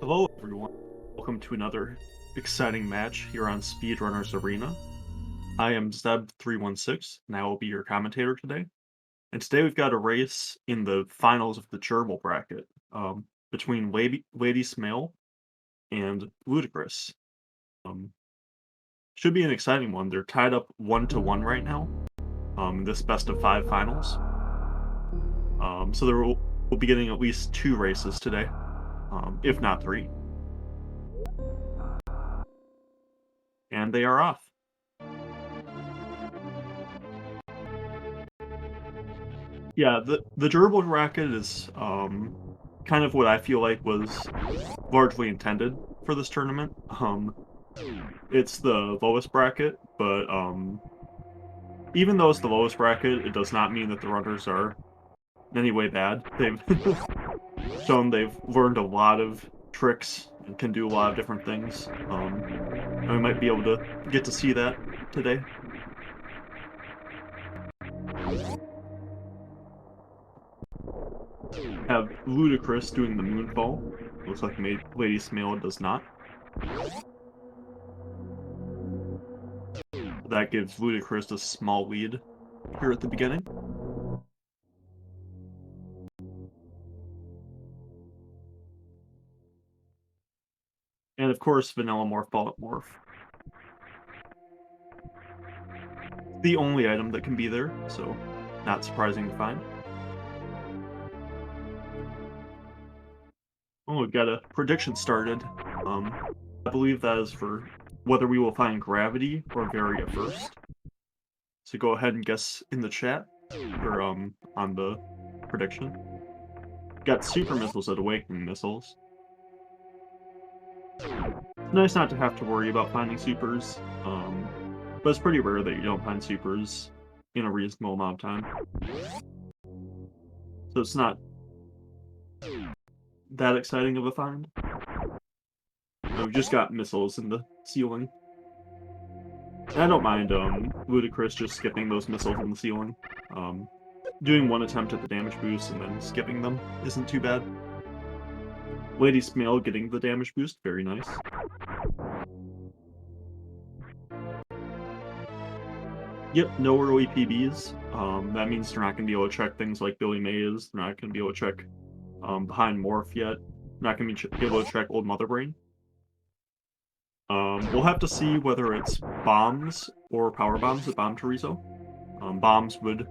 Hello, everyone. Welcome to another exciting match here on Speedrunners Arena. I am Zeb316, and I will be your commentator today. And today we've got a race in the finals of the gerbil bracket between Lady Smale and LudaChris. Um, should be an exciting one. They're tied up 1-1 right now in this best of 5 finals. So we'll be getting at least 2 races today, if not 3. And they are off. Yeah, the durable bracket is kind of what I feel like was largely intended for this tournament. It's the lowest bracket, but even though it's the lowest bracket, it does not mean that the runners are in any way bad. They've shown they've learned a lot of tricks and can do a lot of different things. And we might be able to get to see that today. Have LudaChris doing the moonfall. Looks like Lady Smale does not. That gives LudaChris a small lead here at the beginning. And of course, Vanilla Morph, Bullet Morph. The only item that can be there, so not surprising to find. Oh, we've got a prediction started. I believe that is for whether we will find Gravity or Varia first. So go ahead and guess in the chat, or on the prediction. Got super missiles at Awakening Missiles. It's nice not to have to worry about finding supers, but it's pretty rare that you don't find supers in a reasonable amount of time. So it's not that exciting of a find. We've just got missiles in the ceiling. And I don't mind LudaChris just skipping those missiles in the ceiling. Doing one attempt at the damage boost and then skipping them isn't too bad. Lady Smale getting the damage boost, very nice. Yep, no early PBs. That means they're not going to be able to check things like Billy May is. They're not going to be able to check behind Morph yet. They're not going to be able to check Old Mother Brain. We'll have to see whether it's bombs or power bombs that bomb Chorizo. Bombs would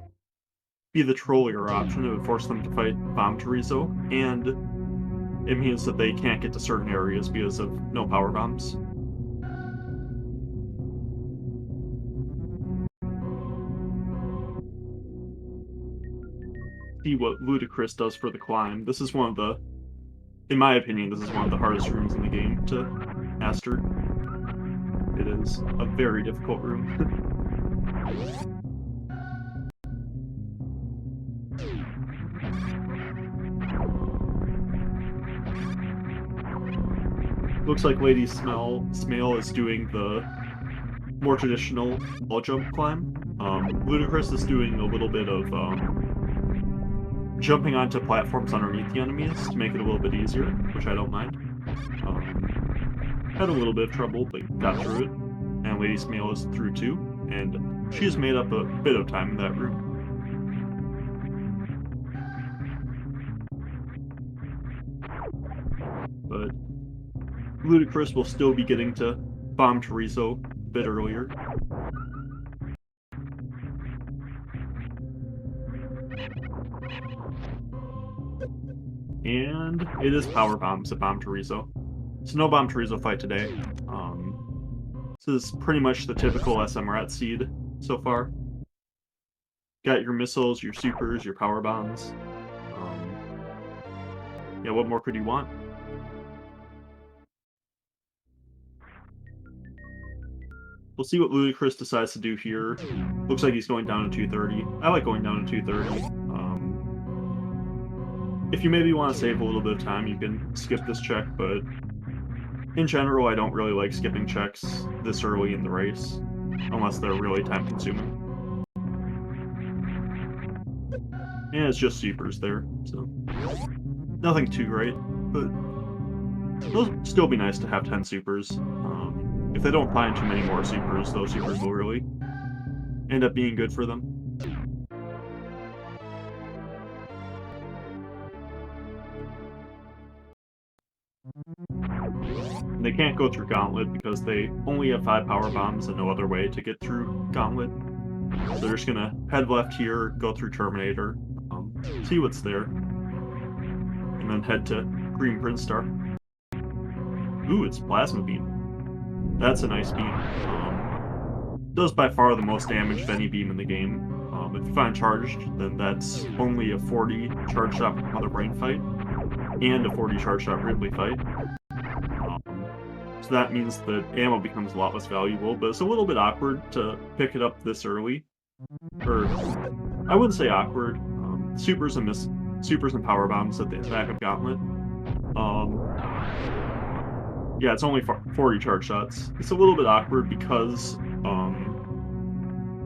be the trollier option. It would force them to fight Bomb Chorizo, and it means that they can't get to certain areas because of no power bombs. See what LudaChris does for the climb. This is one of the, in my opinion, this is one of the hardest rooms in the game to master. It is a very difficult room. Looks like Lady Smale is doing the more traditional wall jump climb. LudaChris is doing a little bit of jumping onto platforms underneath the enemies to make it a little bit easier, which I don't mind. Had a little bit of trouble, but got through it. And Lady Smale is through too, and she's made up a bit of time in that room. But LudaChris will still be getting to bomb Chorizo a bit earlier. And it is power bombs at Bomb Chorizo. So no Bomb Chorizo fight today. This is pretty much the typical SMRAT seed so far. Got your missiles, your supers, your power bombs. Yeah, what more could you want? We'll see what LudaChris decides to do here. Looks like he's going down to 230. I like going down to 230. If you maybe want to save a little bit of time, you can skip this check, but in general, I don't really like skipping checks this early in the race, unless they're really time-consuming. And it's just supers there, so nothing too great, but Those still be nice to have 10 supers. If they don't find too many more supers, those supers will really end up being good for them. And they can't go through Gauntlet because they only have 5 power bombs and no other way to get through Gauntlet. So they're just gonna head left here, go through Terminator, see what's there, and then head to Green Prince Star. Ooh, it's Plasma Beam. That's a nice beam. Does by far the most damage of any beam in the game. If you find charged, then that's only a 40 charge shot Mother Brain fight, and a 40 charge shot Ridley fight. So that means the ammo becomes a lot less valuable, but it's a little bit awkward to pick it up this early. Or, I wouldn't say awkward. Supers and power bombs at the back of Gauntlet. Yeah, it's only 40 charge shots. It's a little bit awkward because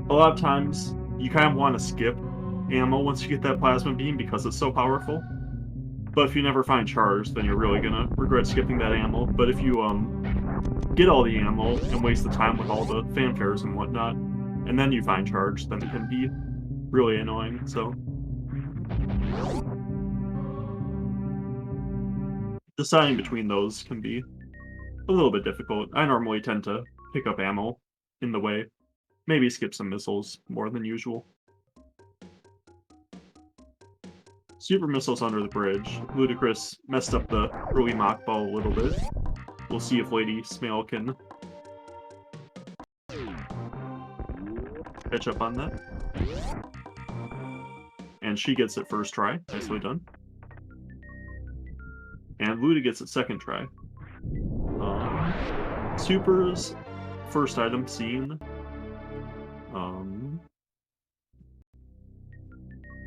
a lot of times you kind of want to skip ammo once you get that plasma beam because it's so powerful. But if you never find charge, then you're really gonna regret skipping that ammo. But if you get all the ammo and waste the time with all the fanfares and whatnot, and then you find charge, then it can be really annoying. So deciding between those can be a little bit difficult. I normally tend to pick up ammo in the way. Maybe skip some missiles more than usual. Super missiles under the bridge. LudaChris messed up the early mock ball a little bit. We'll see if Lady Smail can catch up on that. And she gets it first try. Nicely done. And Luda gets it second try. Supers, first item seen.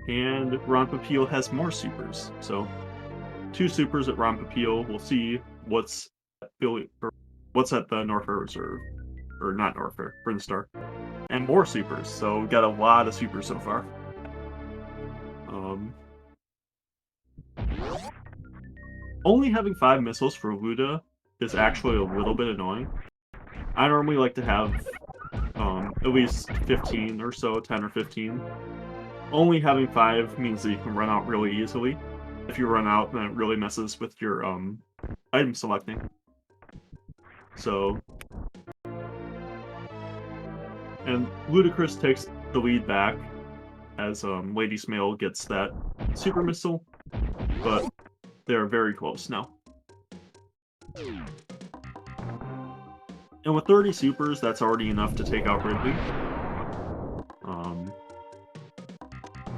And Rompapil has more supers. So 2 supers at Rompapil. We'll see what's at the Norfair Reserve. Or not Norfair, Prince Star. And more supers. So we've got a lot of supers so far. Only having 5 missiles for Luda is actually a little bit annoying. I normally like to have at least 15 or so, 10 or 15. Only having 5 means that you can run out really easily. If you run out, then it really messes with your item selecting. So, and LudaChris takes the lead back as Lady Smail gets that super missile, but they're very close now. And with 30 supers, that's already enough to take out Ridley.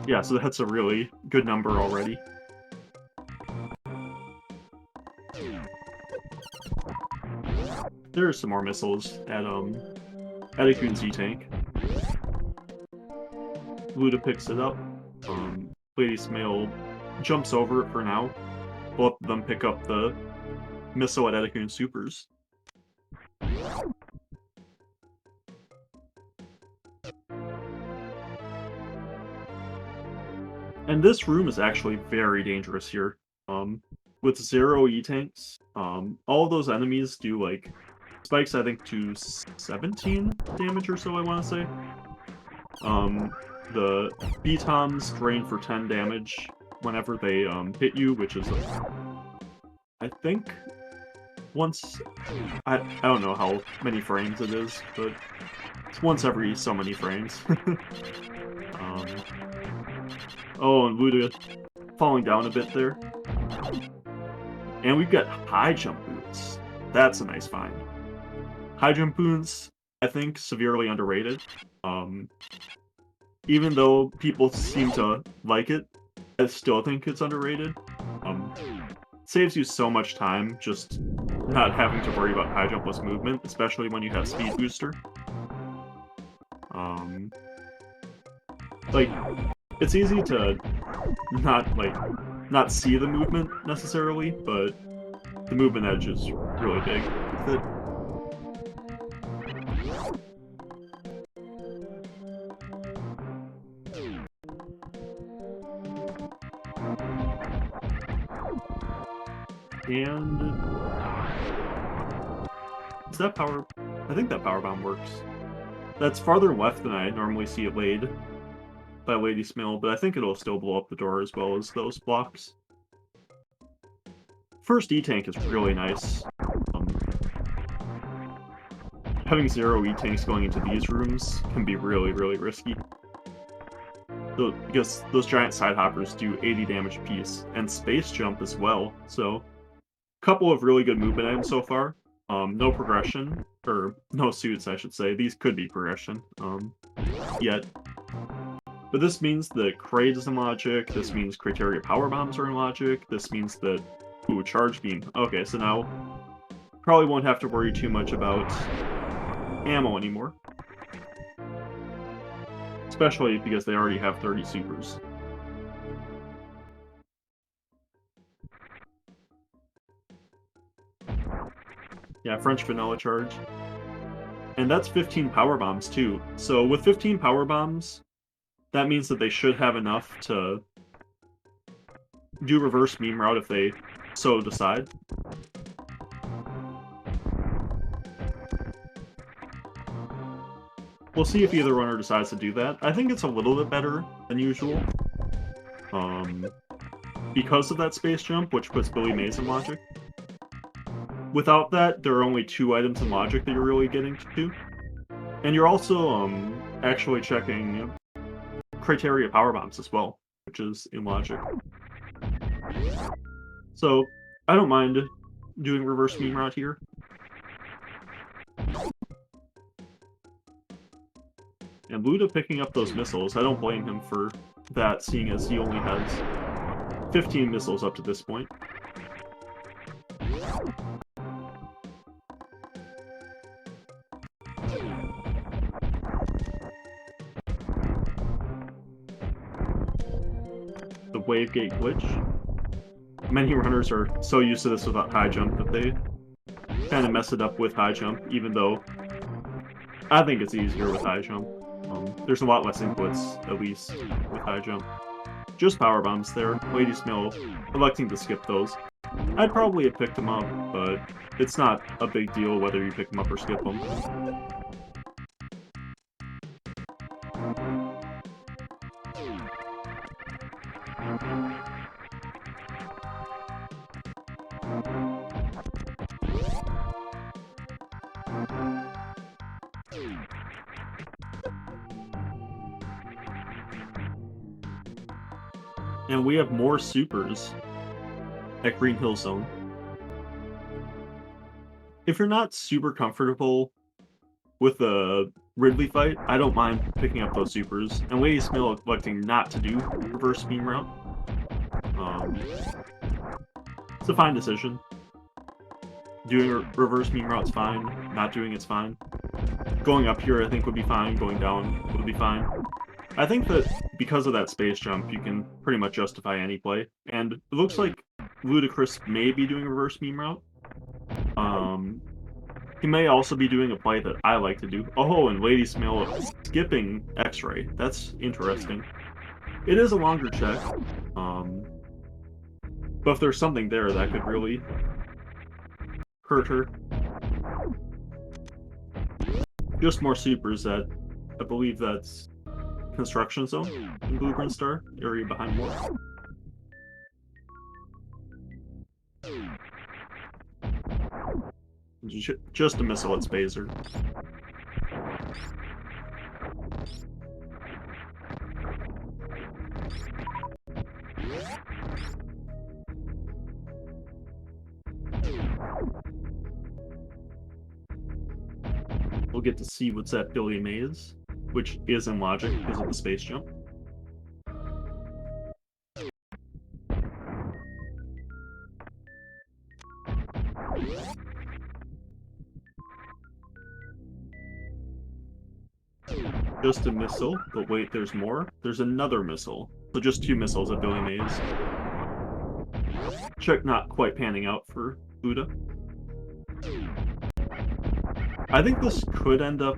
Yeah, so that's a really good number already. There are some more missiles at a Z-Tank. Luda picks it up. Lady Smail jumps over it for now. Both of them pick up the missile at Edikun supers. And this room is actually very dangerous here. With 0 E-Tanks, all of those enemies do, like, spikes, I think, to 17 damage or so, I want to say. The B-Toms drain for 10 damage whenever they hit you, which is, I think, once... I don't know how many frames it is, but it's once every so many frames. Oh, and Luda falling down a bit there. And we've got high jump boots. That's a nice find. High jump boots, I think, severely underrated. Even though people seem to like it, I still think it's underrated. Saves you so much time just not having to worry about high jumpless movement, especially when you have speed booster. Like, it's easy to not see the movement necessarily, but the movement edge is really big with it. And is that power? I think that power bomb works. That's farther left than I normally see it laid by Lady Smil, but I think it'll still blow up the door as well as those blocks. First E-Tank is really nice. Having 0 E-Tanks going into these rooms can be really, really risky. Because those giant side hoppers do 80 damage apiece, and Space Jump as well, so a couple of really good movement items so far. No progression, or no suits, I should say. These could be progression, yet. But this means that Kraid is in logic, this means Criteria Power Bombs are in logic, this means that... Ooh, Charge Beam. Okay, so now probably won't have to worry too much about ammo anymore. Especially because they already have 30 supers. Yeah, French Vanilla Charge. And that's 15 power bombs too. So with 15 power bombs, that means that they should have enough to do reverse meme route if they so decide. We'll see if either runner decides to do that. I think it's a little bit better than usual. Because of that space jump, which puts Billy Mays in logic. Without that, there are only 2 items in logic that you're really getting to. And you're also actually checking Criteria Power Bombs as well, which is in logic. So, I don't mind doing reverse meme route here. And Luda picking up those missiles, I don't blame him for that, seeing as he only has 15 missiles up to this point. The wave gate glitch. Many runners are so used to this without high jump that they kind of mess it up with high jump, even though I think it's easier with high jump. There's a lot less inputs, at least, with high jump. Just power bombs there. Lady Smil electing to skip those. I'd probably have picked them up, but it's not a big deal whether you pick them up or skip them. And we have more supers at Green Hill Zone. If you're not super comfortable with the Ridley fight, I don't mind picking up those supers. And Lady Smil electing not to do reverse beam route. It's a fine decision. Doing reverse beam route's fine. Not doing it's fine. Going up here I think would be fine. Going down would be fine. I think that because of that space jump, you can pretty much justify any play. And it looks like LudaChris may be doing a reverse meme route. He may also be doing a play that I like to do. Oh, and Lady Smil skipping X-Ray. That's interesting. It is a longer check. But if there's something there, that could really hurt her. Just more supers that I believe that's Construction Zone in Blueprint Star, area behind more. Just a missile at Spazer. We'll get to see what's at Billy Mays, which is in logic because of the space jump. Just a missile, but wait, there's more? There's another missile. So just 2 missiles at Billy Mays. Check not quite panning out for Luda. I think this could end up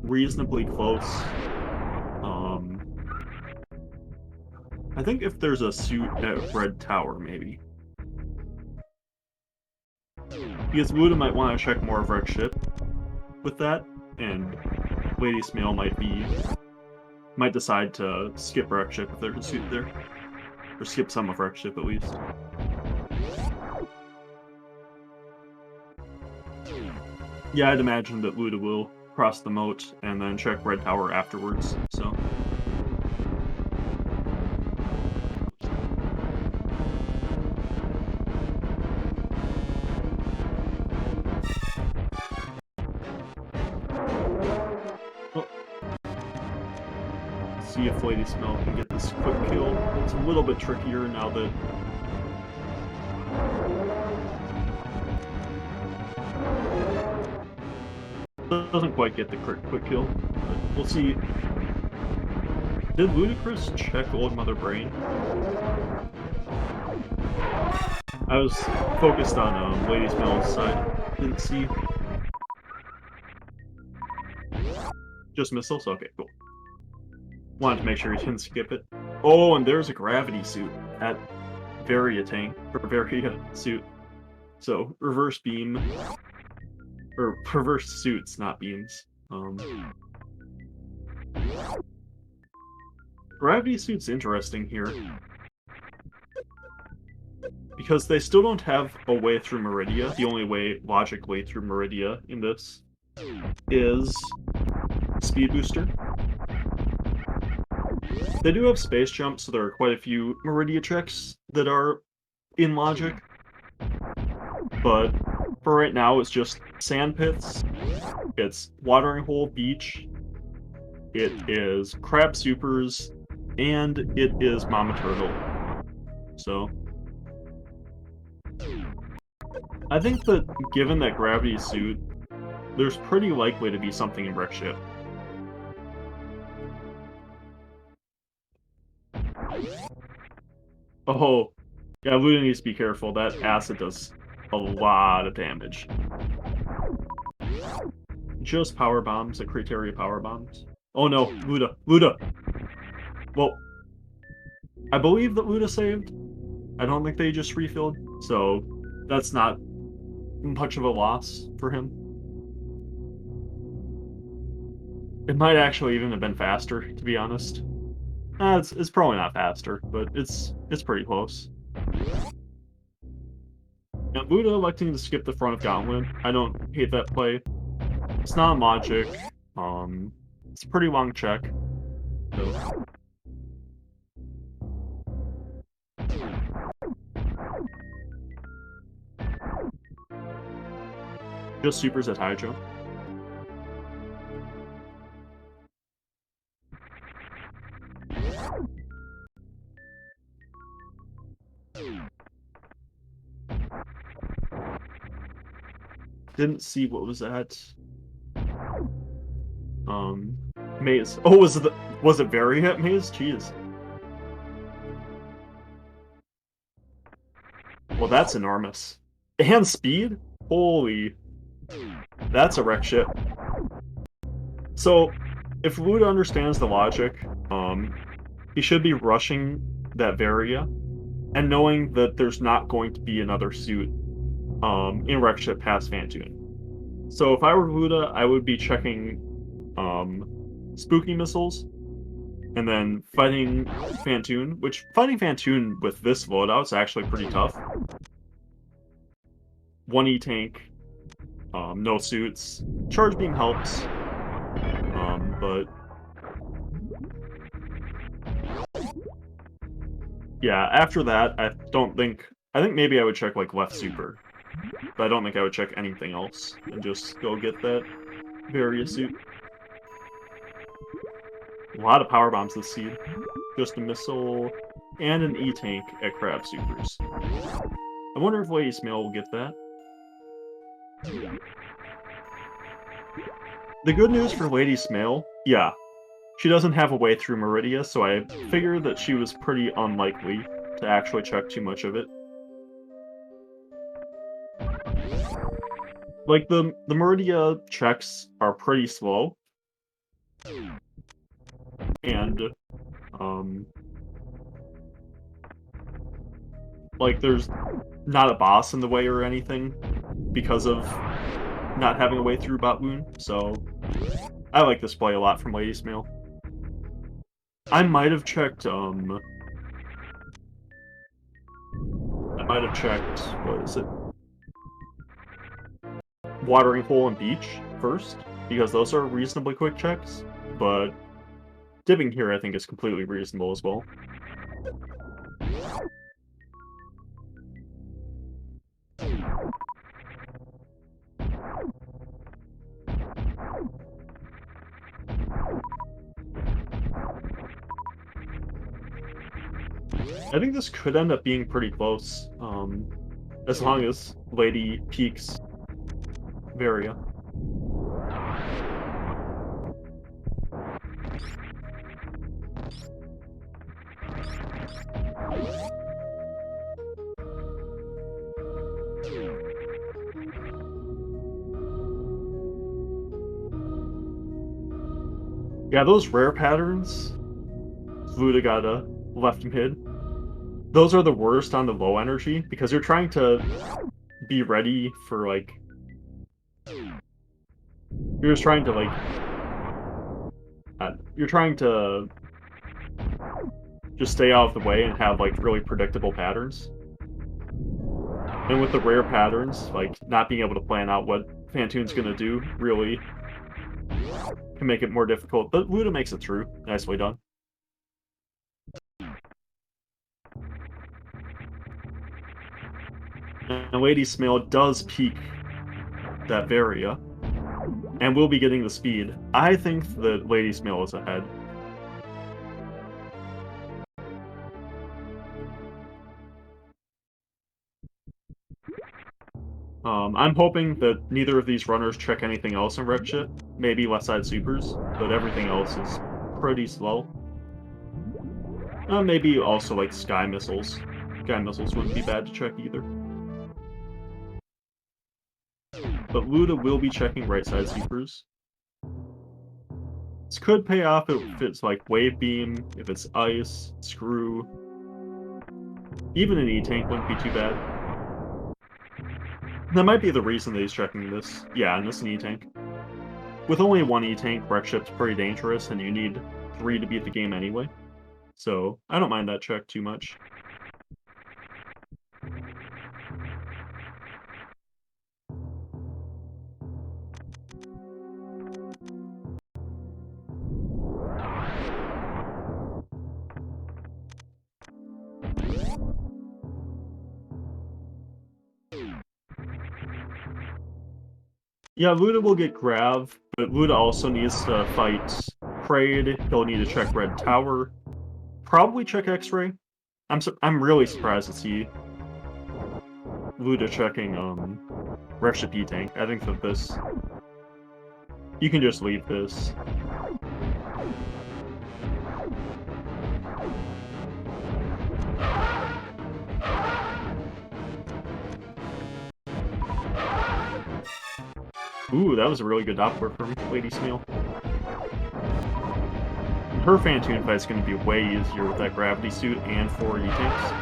reasonably close. I think if there's a suit at Red Tower, maybe. Because Luda might want to check more of Red Ship with that, and Lady Smail might decide to skip Red Ship if there's a suit there. Or skip some of Red Ship at least. Yeah, I'd imagine that Luda will cross the moat and then check Red Tower afterwards, so. Well, let's see if Lady Smell can get this quick kill. It's a little bit trickier now that doesn't quite get the quick kill, but we'll see. Did LudaChris check Old Mother Brain? I was focused on Lady Smell's side. Didn't see. Just missiles? Okay, cool. Wanted to make sure he didn't skip it. Oh, and there's a gravity suit at Varia tank, or Varia suit. So, reverse beam. Or reverse suits, not beams. Gravity suit's interesting here. Because they still don't have a way through Meridia. The only way, logic way through Meridia in this is Speed Booster. They do have Space Jump, so there are quite a few Meridia checks that are in logic. But for right now, it's just Sand Pits, it's Watering Hole Beach, it is Crab Supers, and it is Mama Turtle. So I think that given that gravity suit, there's pretty likely to be something in Wreck Ship. Oh, yeah, Luda needs to be careful. That acid does a lot of damage. Just power bombs, the Criteria power bombs. Oh no, Luda. Well, I believe that Luda saved. I don't think they just refilled, so that's not much of a loss for him. It might actually even have been faster, to be honest. It's probably not faster, but it's pretty close. And Luda electing to skip the front of Gauntlet, I don't hate that play. It's not logic. It's a pretty long check. So. Just supers at high jump. Didn't see what was that. Maze. Oh, was it Variant Maze? Jeez. Well, that's enormous. And speed? Holy. That's a wreck ship. So, if Luda understands the logic, he should be rushing that Varia, and knowing that there's not going to be another suit in wreck ship past Fantoon. So if I were Luda, I would be checking Spooky Missiles, and then fighting Fantoon, which fighting Fantoon with this loadout is actually pretty tough. 1E tank, no suits. Charge Beam helps, but yeah, after that, I think maybe I would check like left super, but I don't think I would check anything else and just go get that Varia suit. A lot of power bombs this seed. Just a missile and an E-tank at Crab Supers. I wonder if Lady Smail will get that. The good news for Lady Smail, yeah, she doesn't have a way through Meridia, so I figured that she was pretty unlikely to actually check too much of it. Like, the Meridia checks are pretty slow. And, like, there's not a boss in the way or anything. because of not having a way through Bot Wound, so I like this play a lot from Ladies Mail. I might have checked, what is it? Watering Hole and Beach first, because those are reasonably quick checks, but dipping here I think is completely reasonable as well. I think this could end up being pretty close, as long as Lady peaks Varia. Yeah, those rare patterns, Luda got a left mid. Those are the worst on the low energy, because you're trying to be ready for, like... You're just trying to, like... you're trying to just stay out of the way and have, like, really predictable patterns. And with the rare patterns, like, not being able to plan out what Phantoon's gonna do really can make it more difficult. But Luda makes it through. Nicely done. And Lady's Mail does peak that Varia, and we'll be getting the speed. I think that Lady's Mail is ahead. I'm hoping that neither of these runners check anything else in Red Shit. Maybe Left Side Supers, but everything else is pretty slow. Maybe also, like, Sky Missiles. Sky Missiles wouldn't be bad to check either. But Luda will be checking right side Supers. This could pay off if it's, like, Wave Beam, if it's Ice, Screw. Even an E-Tank wouldn't be too bad. That might be the reason that he's checking this. Yeah, and this an E-Tank. With only one E-Tank, Wreck Ship's pretty dangerous, and you need 3 to beat the game anyway. So, I don't mind that check too much. Yeah, Luda will get Grav, but Luda also needs to fight Kraid. He'll need to check Red Tower. Probably check X-Ray. I'm really surprised to see Luda checking Wreck Ship E-Tank. I think that this... You can just leave this. Ooh, that was a really good upward from Lady Smeal. Her Phantoon fight's going to be way easier with that Gravity Suit and 4 E-Tanks.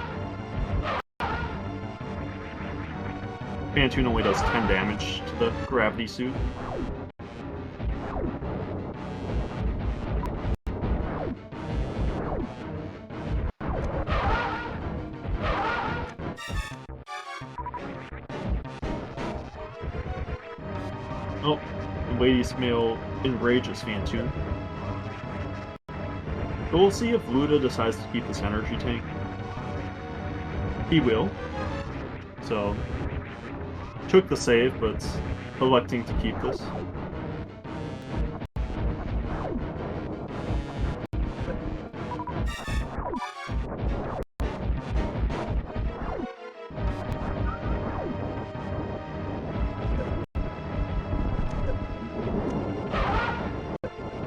Phantoon only does 10 damage to the Gravity Suit. Oh, and Lady's Mail enrages Phantoon. But we'll see if Luda decides to keep this energy tank. He will. So, took the save, but electing to keep this.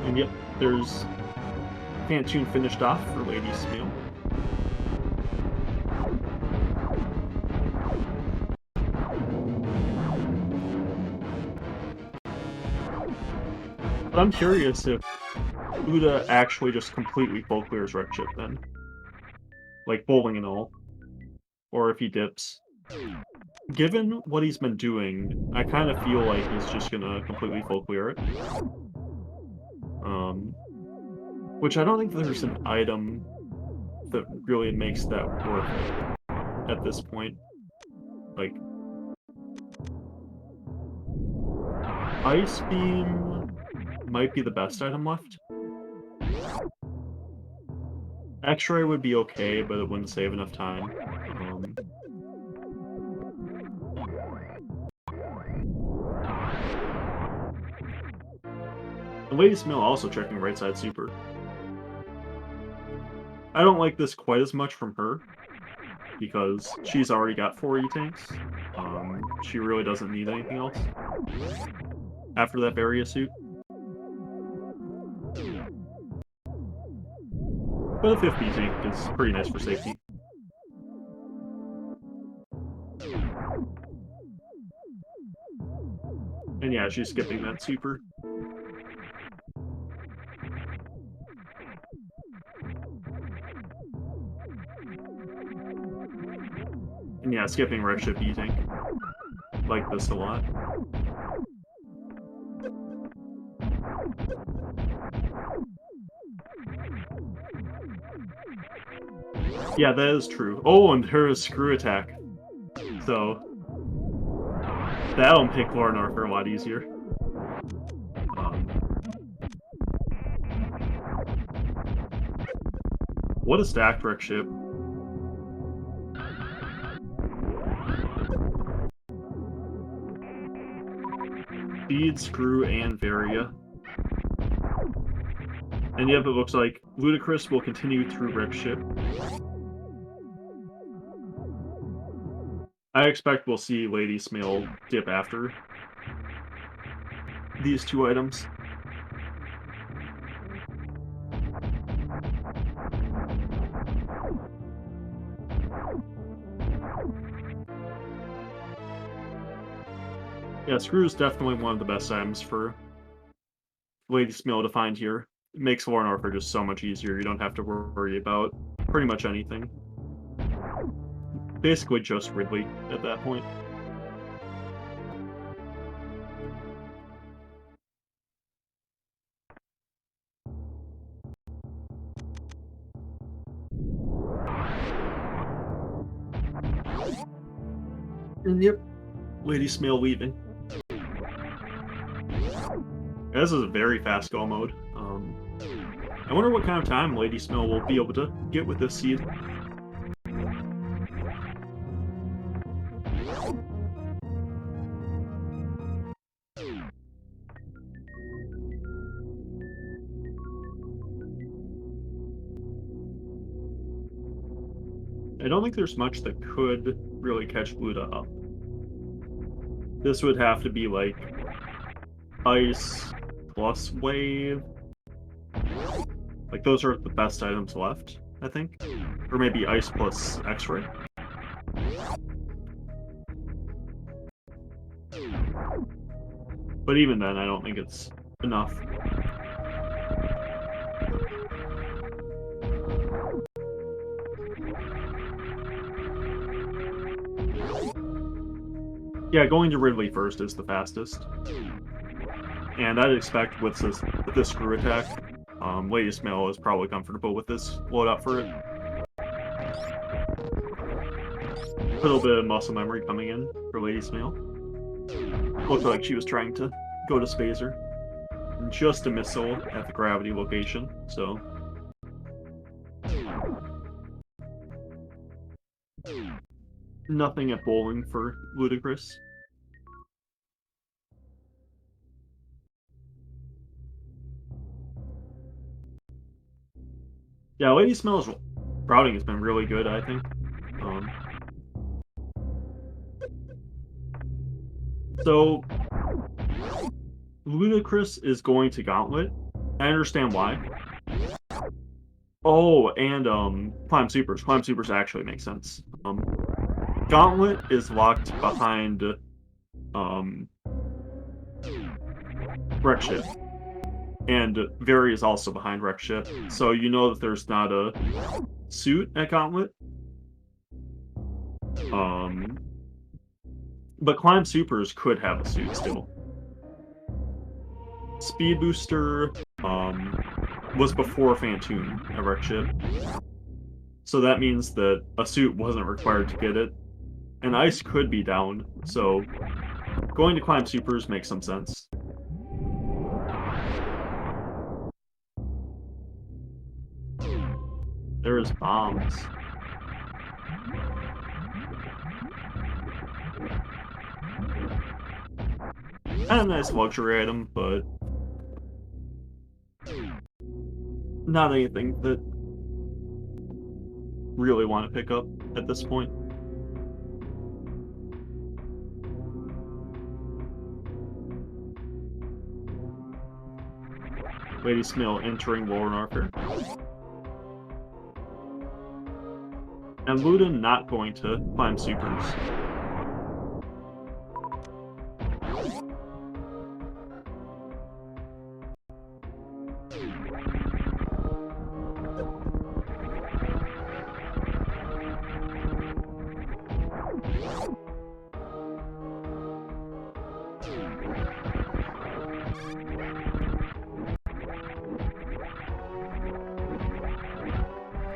And yep, there's Phantoon finished off for Lady's Mail. But I'm curious if Luda actually just completely full clears Wreck Ship then. Like bowling and all. Or if he dips. Given what he's been doing, I kind of feel like he's just gonna completely full clear it. Which I don't think there's an item that really makes that worth it at this point. Like, Ice Beam might be the best item left. X-Ray would be okay, but it wouldn't save enough time. And Lady's Mill also checking right side super. I don't like this quite as much from her, because she's already got 4 E-Tanks. She really doesn't need anything else after that Barrier suit. But a 5th E-Tank is pretty nice for safety. And yeah, she's skipping that super. And yeah, skipping Red Ship E-Tank. Like this a lot. Yeah, that is true. Oh, and her screw attack. So that'll make Lauren Arthur a lot easier. What a stacked wreck ship. Speed, Screw, and Varia. And yep, it looks like LudaChris will continue through wreck ship. I expect we'll see Lady Smale dip after these 2 items. Yeah, Screw is definitely one of the best items for Lady Smale to find here. It makes Lauren Arthur just so much easier. You don't have to worry about pretty much anything. Basically just Ridley at that point. And yep, Lady Smale leaving. This is a very fast go mode. I wonder what kind of time Lady Smale will be able to get with this seed. I don't think there's much that could really catch Luda up. This would have to be like Ice plus Wave. Like those are the best items left, I think. Or maybe Ice plus X-Ray. But even then, I don't think it's enough. Yeah, going to Ridley first is the fastest. And I'd expect with this screw attack, Lady Smale is probably comfortable with this loadout for it. A little bit of muscle memory coming in for Lady Smale. Looked like she was trying to go to Spazer. And just a missile at the gravity location, so... Nothing at bowling for LudaChris. Yeah, Lady Smel's routing has been really good, I think. So, LudaChris is going to Gauntlet. I understand why. Oh, and Climb Supers. Climb Supers actually makes sense. Gauntlet is locked behind Wreck Ship. And Vary is also behind Wreck Ship. So you know that there's not a suit at Gauntlet. But Climb Supers could have a suit still. Speed Booster was before Phantoon, a wreck ship. So that means that a suit wasn't required to get it. And Ice could be down, so going to Climb Supers makes some sense. There's bombs. And a nice luxury item, but not anything that really want to pick up at this point. Lady Smil entering War Narfer. And Luda not going to Climb Supers.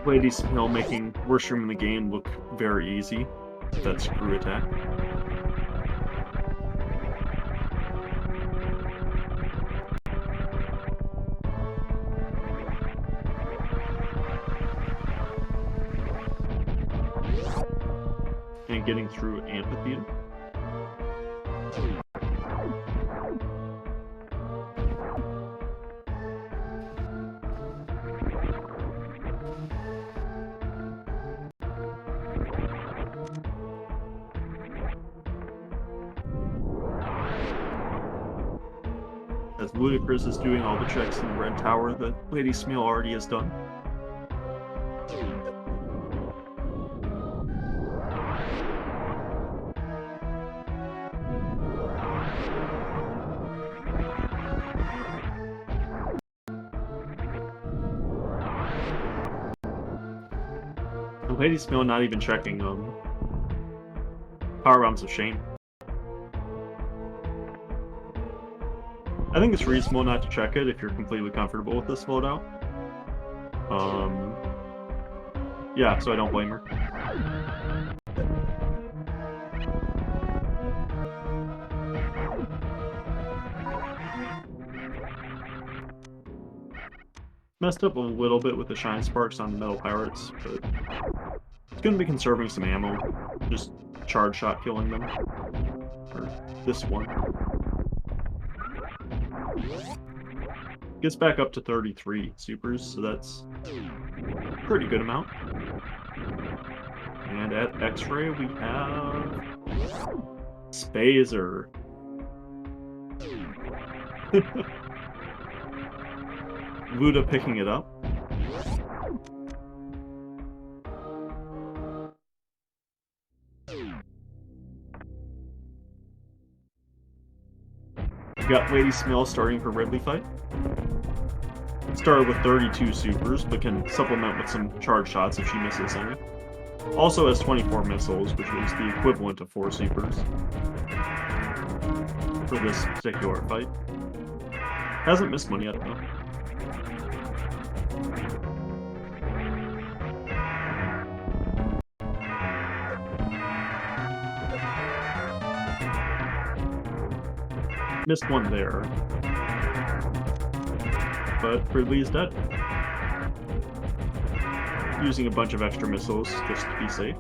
Lady Smil making worst room in the game look very easy. That screw attack. And getting through Amphitheater. As LudaChris is doing all the checks in the Red Tower that Lady Smil already has done. Lady Smil not even checking power bombs of shame. I think it's reasonable not to check it if you're completely comfortable with this loadout. Yeah, so I don't blame her. Messed up a little bit with the Shine Sparks on the Metal Pirates, but it's going to be conserving some ammo. Just charge shot killing them. Or this one. Gets back up to 33 supers, so that's a pretty good amount. And at X-Ray we have Spazer. Luda picking it up. We got Lady Smil starting her Ridley fight. Started with 32 supers, but can supplement with some charge shots if she misses any. Also has 24 missiles, which is the equivalent of 4 supers for this particular fight. Hasn't missed one yet, though. Missed one there. But Ridley is dead. Using a bunch of extra missiles just to be safe.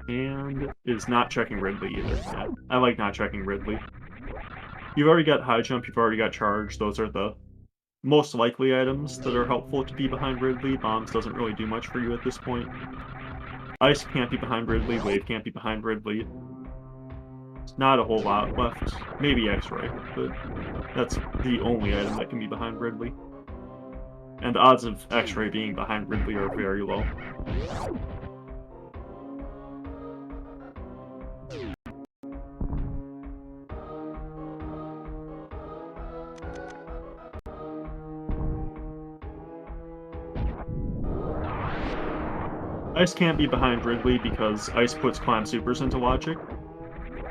And is not checking Ridley either. Yeah, I like not checking Ridley. You've already got high jump, you've already got charge. Those are the most likely items that are helpful to be behind Ridley. Bombs doesn't really do much for you at this point. Ice can't be behind Ridley, Wave can't be behind Ridley. There's not a whole lot left. Maybe X-Ray, but that's the only item that can be behind Ridley. And the odds of X-Ray being behind Ridley are very low. Ice can't be behind Ridley because Ice puts climb supers into logic.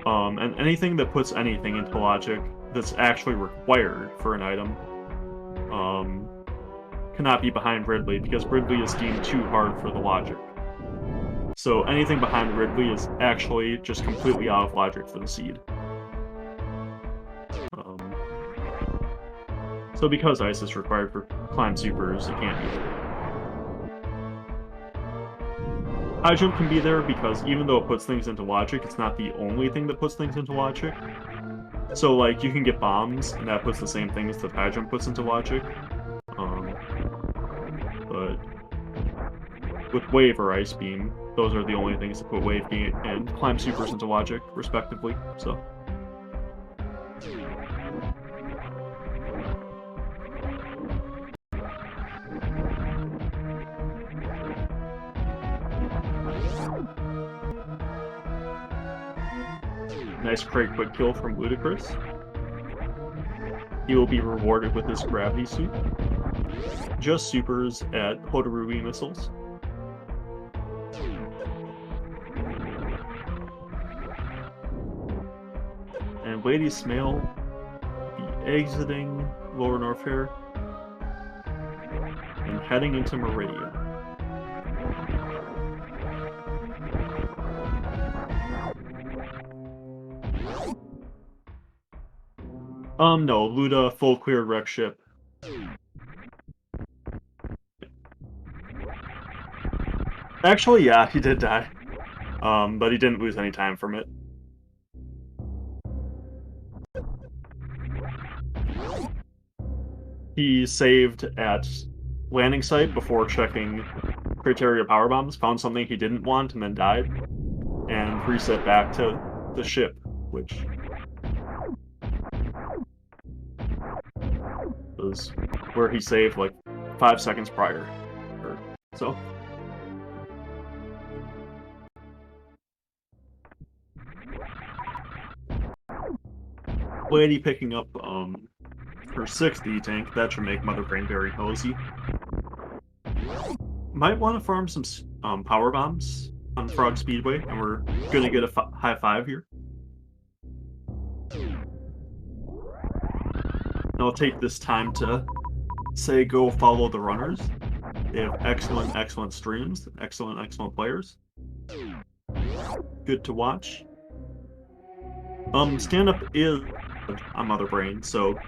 And anything that puts anything into logic that's actually required for an item, cannot be behind Ridley because Ridley is deemed too hard for the logic. So anything behind Ridley is actually just completely out of logic for the seed. So because Ice is required for climb supers, it can't be there. High jump can be there because even though it puts things into logic, it's not the only thing that puts things into logic. So, like, you can get bombs, and that puts the same things that high jump puts into logic. But with wave or ice beam, those are the only things that put wave beam and climb supers into logic, respectively. So. Nice crate quick kill from LudaChris. He will be rewarded with his gravity suit. Just supers at Hotarubi missiles. And Lady Smail be exiting Lower North Fair and heading into Meridian. No, Luda full clear wreck ship. Actually, yeah, he did die. But he didn't lose any time from it. He saved at landing site before checking criteria power bombs, found something he didn't want, and then died, and reset back to the ship, which was where he saved like 5 seconds prior. So. Lady picking up her 6th E-Tank, that should make Mother Brain very cozy. Might want to farm some power bombs on Frog Speedway, and we're gonna get a high 5 here. And I'll take this time to say go follow the runners. They have excellent, excellent streams, excellent, excellent players. Good to watch. Stand-up is on Mother Brain, so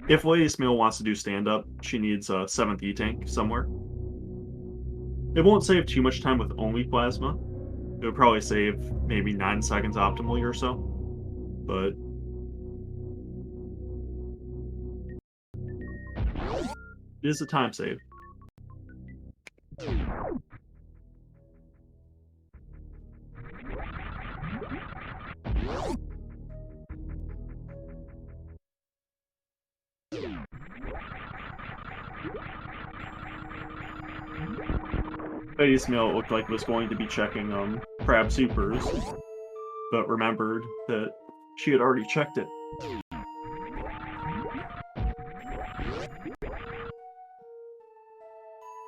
if Lady Smail wants to do stand-up, she needs a 7th E-Tank somewhere. It won't save too much time with only plasma. It would probably save maybe 9 seconds optimally or so. But it is a time save. Lady Smail looked like was going to be checking crab supers, but remembered that she had already checked it.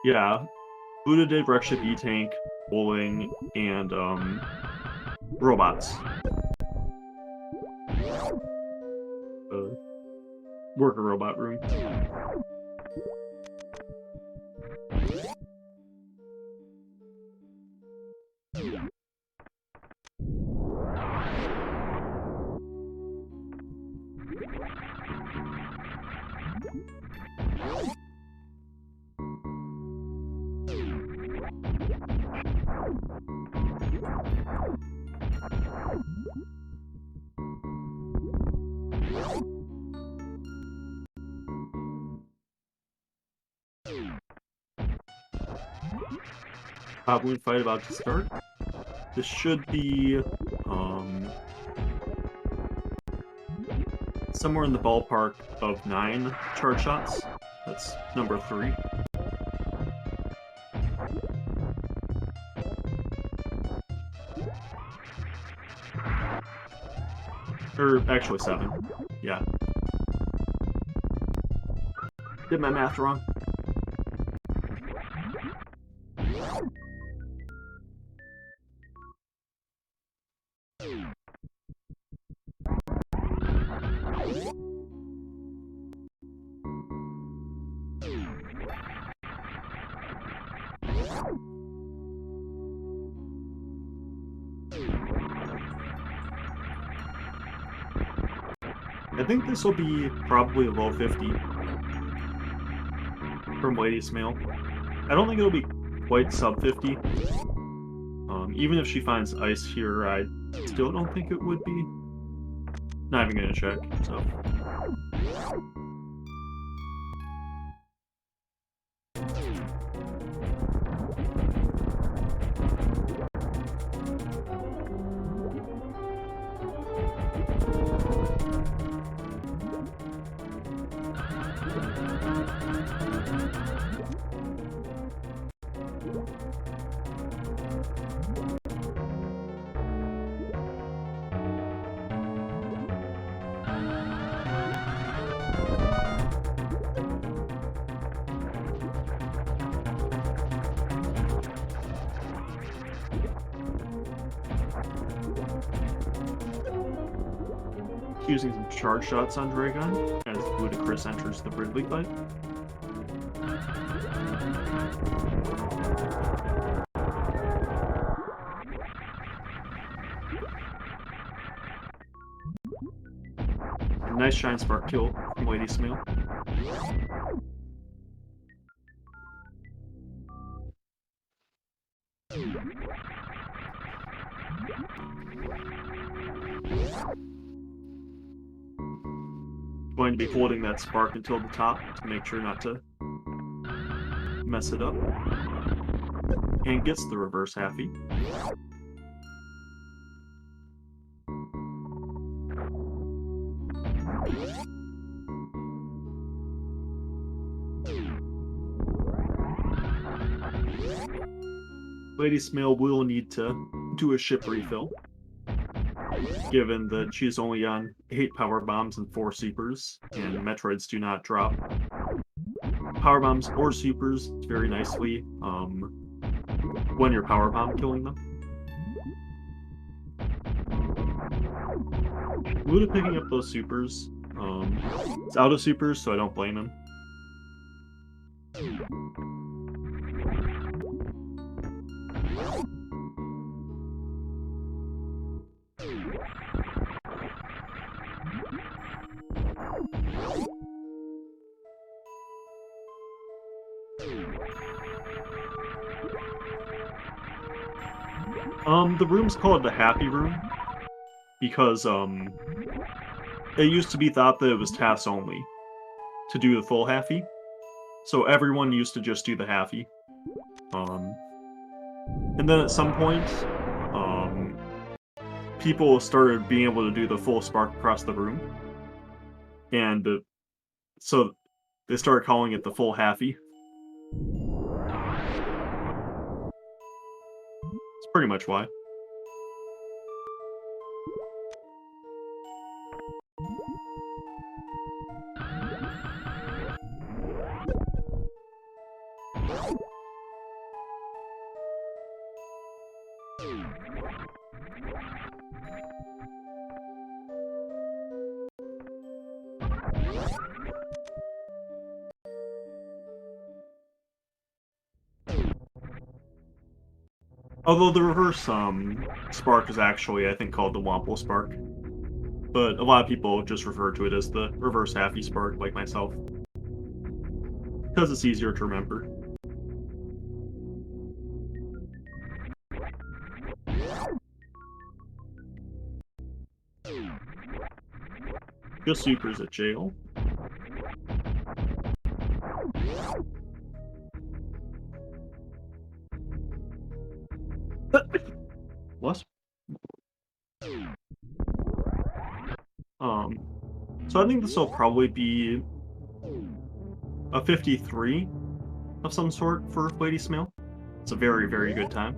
Yeah, Luda did wreck ship E-Tank, bowling, and robots. Worker robot room. Balloon fight about to start. This should be somewhere in the ballpark of 9 charge shots. That's number 3. Or actually 7. Yeah. Did my math wrong. I think this will be probably a low 50 from Lady's Mail. I don't think it'll be quite sub 50. Even if she finds ice here, I still don't think it would be. Not even gonna check, so. Using some charge shots on Dragon as LudaChris enters the Ridley fight. A nice Shine Spark kill from Lady's Mail. Going to be holding that spark until the top to make sure not to mess it up. And gets the reverse halfie. Lady's Mail will need to do a ship refill, given that she's only on 8 power bombs and 4 supers, and Metroids do not drop power bombs or supers very nicely when you're power bomb killing them. Luda picking up those supers. It's out of supers, so I don't blame him. The room's called the Happy Room because it used to be thought that it was tasks only to do the full halfie, so everyone used to just do the halfie. And then at some point, people started being able to do the full spark across the room, and so they started calling it the full halfie. That's pretty much why. Although the reverse spark is actually, I think, called the Wample Spark. But a lot of people just refer to it as the reverse halfie spark, like myself. Because it's easier to remember. Just supers at jail. What? So I think this will probably be a 53 of some sort for Lady's Mail. It's a very, very good time.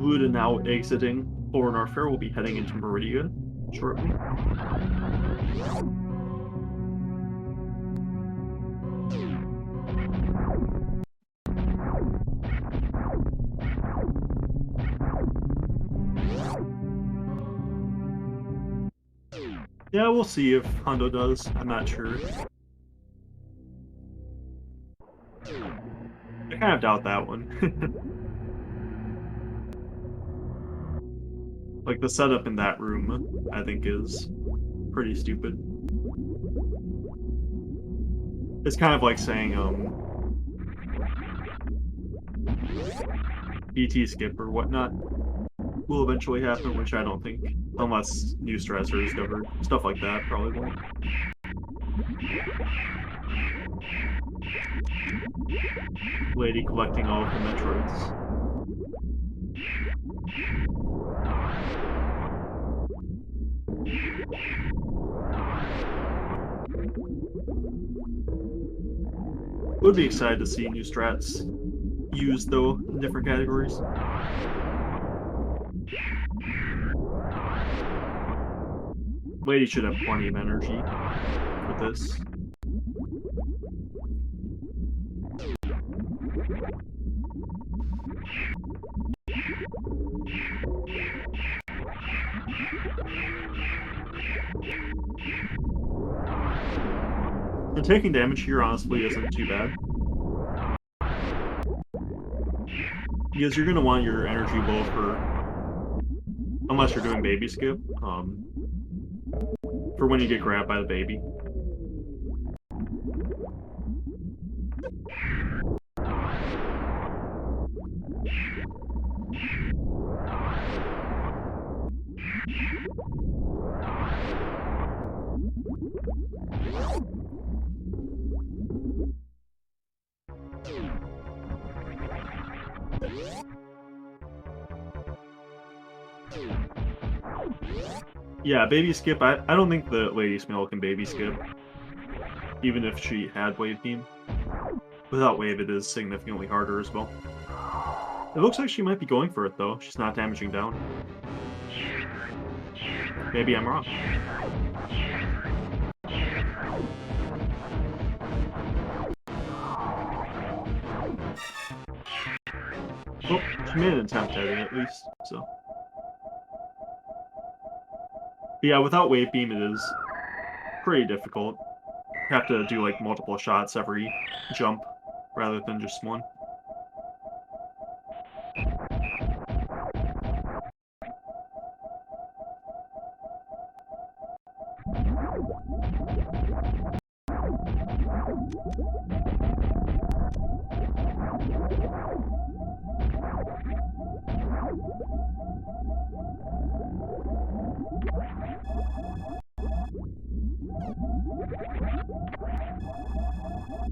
Luda now exiting Forward Norfair will be heading into Meridia shortly. Yeah, we'll see if Hondo does. I'm not sure. I kind of doubt that one. Like, the setup in that room, I think, is pretty stupid. It's kind of like saying, BT skip or whatnot will eventually happen, which I don't think, unless new strats are discovered. Stuff like that probably won't. Lady collecting all of the Metroids. Would be excited to see new strats used, though, in different categories. Lady should have plenty of energy for this. And taking damage here honestly isn't too bad. Because you're going to want your energy low for, unless you're doing baby skip, for when you get grabbed by the baby. Yeah, baby skip, I don't think the Lady Smell can baby skip. Even if she had Wave Beam. Without Wave, it is significantly harder as well. It looks like she might be going for it, though. She's not damaging down. Maybe I'm wrong. Oh, she made an attempt at it, at least, so. But yeah, without Wave Beam, it is pretty difficult. You have to do, like, multiple shots every jump, rather than just one.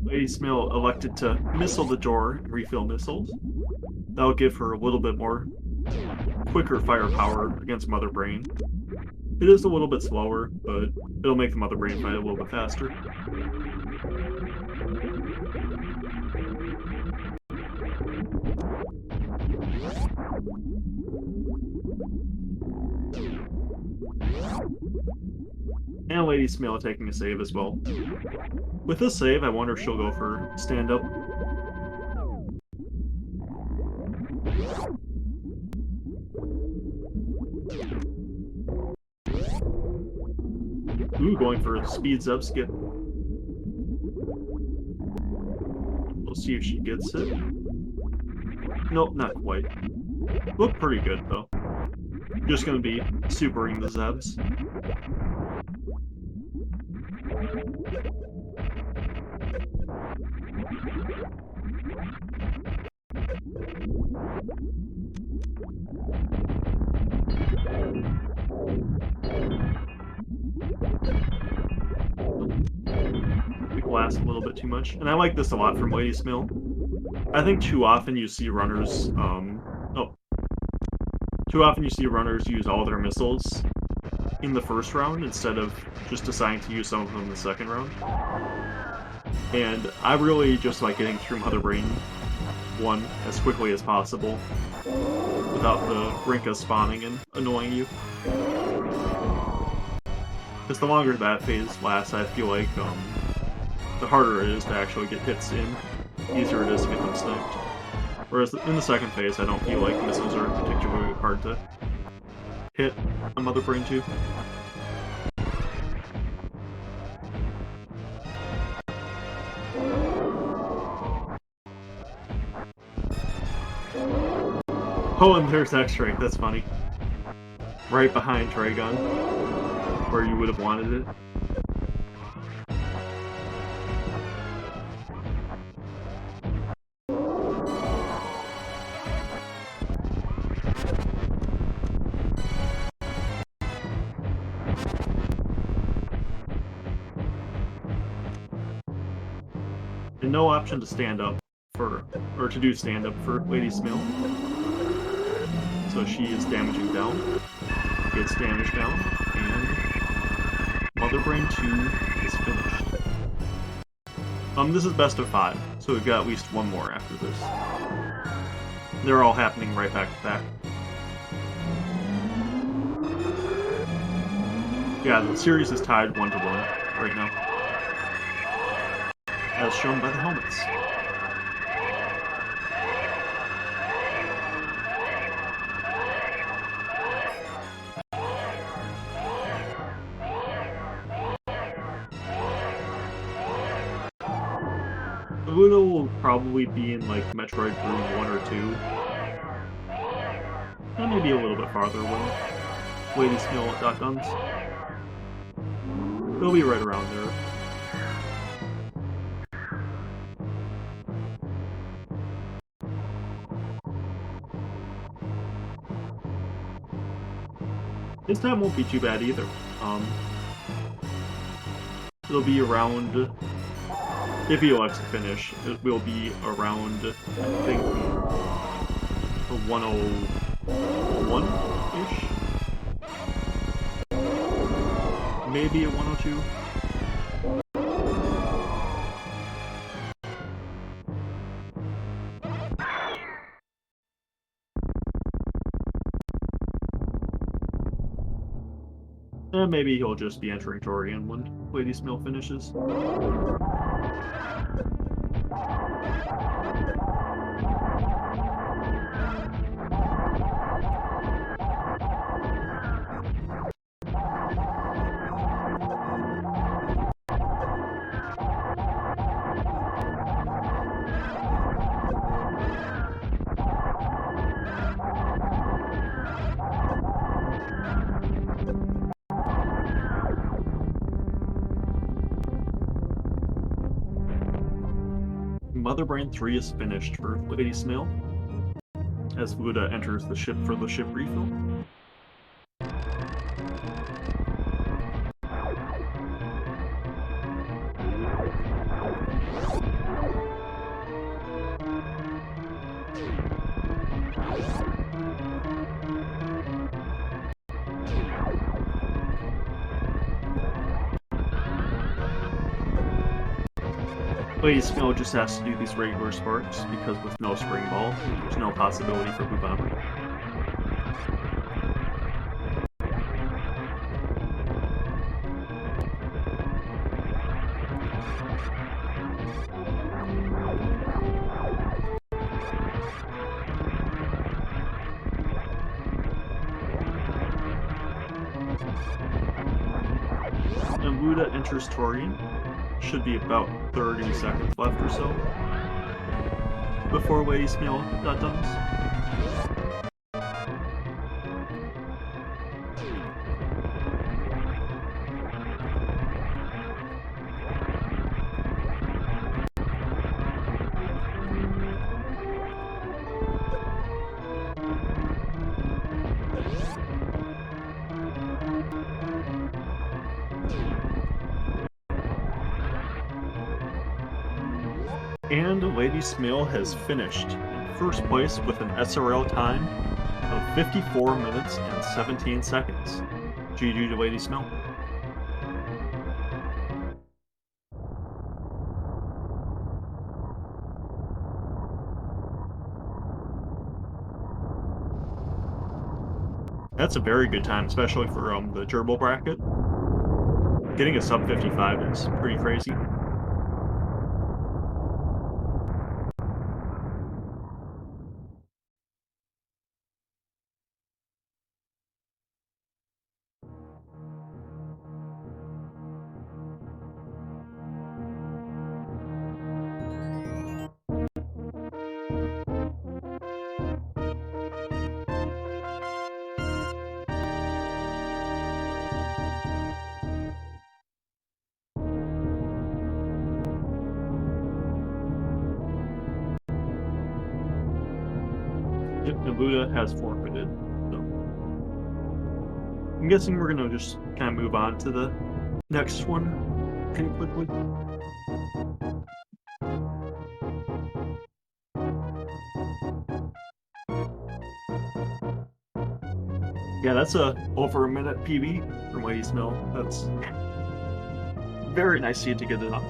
Lady Smell elected to missile the door and refill missiles. That'll give her a little bit more quicker firepower against Mother Brain. It is a little bit slower, but it'll make the Mother Brain fight a little bit faster. And Lady Smell taking a save as well. With this save, I wonder if she'll go for stand-up. Ooh, going for a speeds up skip. We'll see if she gets it. Nope, not quite. Look pretty good, though. Just gonna be supering the Zebs. Last a little bit too much, and I like this a lot from Lady Smell. I think too often you see runners, too often you see runners use all their missiles in the first round instead of just deciding to use some of them in the second round. And I really just like getting through Mother Brain one as quickly as possible without the Rinka spawning and annoying you. Because the longer that phase lasts, I feel like the harder it is to actually get hits in, the easier it is to get them sniped. Whereas in the second phase, I don't feel like missiles are particularly hard to hit a Mother Brain 2. Oh, and there's X-Ray, that's funny. Right behind Trigon, where you would have wanted it. And no option to stand up for, or to do stand up for Lady Smil. So she is damaging down, gets damage down, and Mother Brain 2 is finished. This is best of 5, so we've got at least one more after this. They're all happening right back to back. Yeah, the series is tied 1-1 right now, as shown by the helmets. Luda will probably be in like Metroid Room 1 or 2. And maybe a little bit farther when Lady Smil got guns. It'll be right around there. This time won't be too bad either. It'll be around, if he elects to finish, it will be around, I think, 101-ish? Maybe a 102? And maybe he'll just be entering Torian when Lady Smil finishes. Mother Brain 3 is finished for Lady Smil, as Luda enters the ship for the ship refill. Lady Smil just has to do these regular sparks, because with no spring ball, there's no possibility for Blue Bomber. And Luda enters Torian. Should be about 30 seconds left or so before Lady Smil got done. And Lady Smil has finished in first place with an SRL time of 54 minutes and 17 seconds. GG to Lady Smil. That's a very good time, especially for the gerbil bracket. Getting a sub 55 is pretty crazy. Yep, Luda has forfeited. So I'm guessing we're gonna just kind of move on to the next one pretty quickly. Yeah, that's a over a minute PB from Ladies Mill. That's very nice of you to get it up.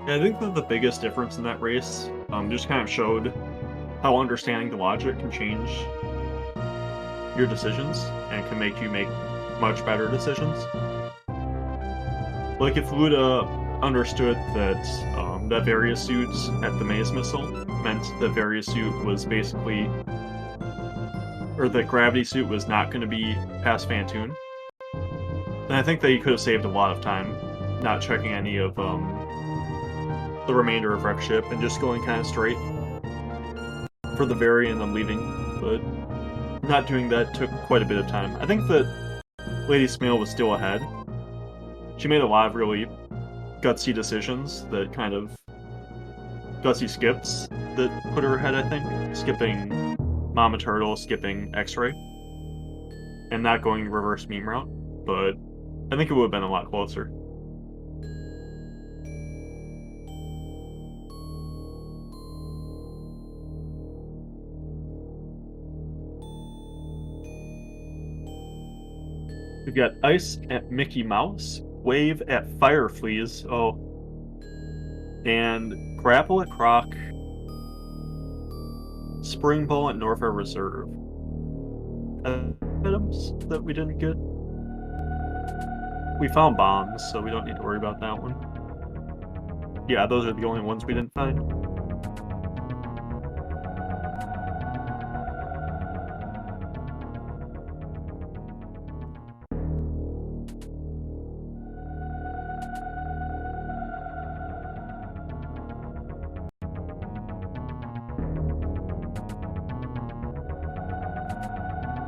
Yeah, I think that the biggest difference in that race just kind of showed how understanding the logic can change your decisions and can make you make much better decisions. Like if Luda understood that that various suits at the maze missile meant that various suit was basically, or that gravity suit was not going to be past Fantoon, then I think that he could have saved a lot of time not checking any of the remainder of Wreck Ship and just going kind of straight for the very and then leaving. But not doing that took quite a bit of time. I think that Lady Smale was still ahead. She made a lot of really gutsy decisions that kind of gutsy skips that put her ahead, I think. Skipping Mama Turtle, skipping X-Ray, and not going the reverse meme route. But I think it would have been a lot closer. We've got Ice at Mickey Mouse, Wave at Fireflies, and Grapple at Croc, Spring Ball at Norfair Reserve. Items that we didn't get. We found bombs, so we don't need to worry about that one. Yeah, those are the only ones we didn't find.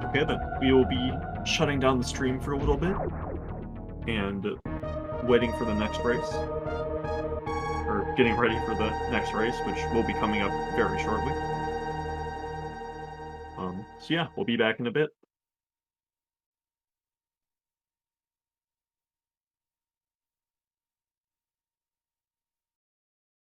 Okay, then we will be shutting down the stream for a little bit and waiting for the next race. Or getting ready for the next race, which will be coming up very shortly. So yeah, we'll be back in a bit.